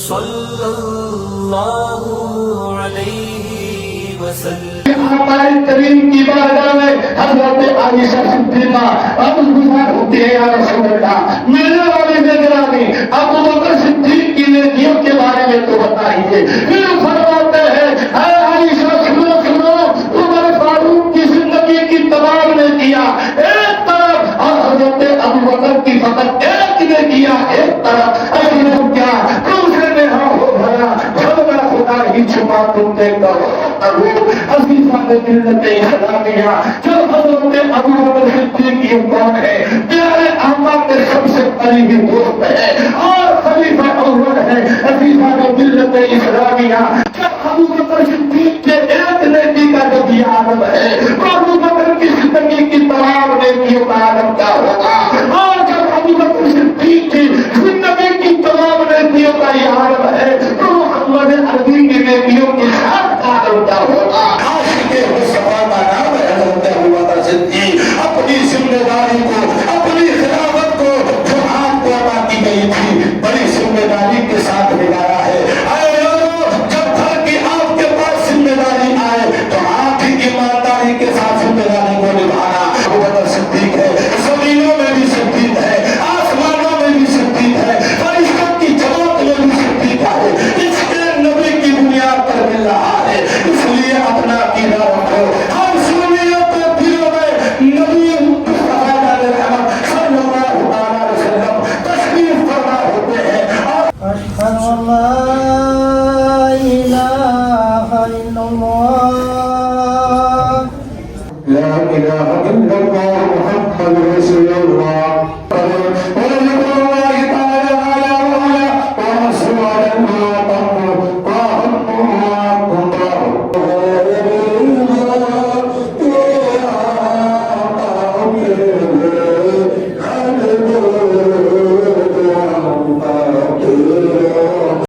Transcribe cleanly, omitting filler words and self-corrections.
सल्लल्लाहु अलैहि वसल्लम। हमारे करीम की बारगाह में हजरत आयशा सिद्दीका अब गुजार होती है, या रसूल अल्लाह, मेरे वाले गिरामी अबू बकर सिद्दीक की नेकियों के बारे में तो बताइए। फिर फरमाते हैं, आयशा सुनो सुनो, उमर फारूक की जिंदगी की तमाम ने किया एक तरफ, और हजरत अबू बकर की फकत एक ने किया एक तरफ। ऐसे क्या दूसरे ने हाँ हो भरा झगड़ा खुदा ही छुपा तुमने करो अजीजा ने दिल ने इस्लामिया। जब हजरत अबू बकर सिद्दीक ये कौन है, प्यारे आका के सबसे करीबी दोस्त है और खलीफा अव्वल है। अजीजा ने दिल ने इस्लामिया। जब अबू बकर सिद्दीक के एक नेकी का जब ये आलम है, तो अबू बकर की जिंदगी की तमाम नेकियों का आलम क्या होगा। और जब अबू बकर सिद्दीक की जिंदगी की तमाम नेकियों का ये आलम है, तो मोहम्मद अरबी की नेकियों की साथ का आलम क्या होगा। आशिक़े मुस्तफ़ा का नाम है हज़रत अबू बकर सिद्दीक। अपनी जिम्मेदारी को, अपनी खिलाफत को जो आपको अता की गई थी, बड़ी जिम्मेदारी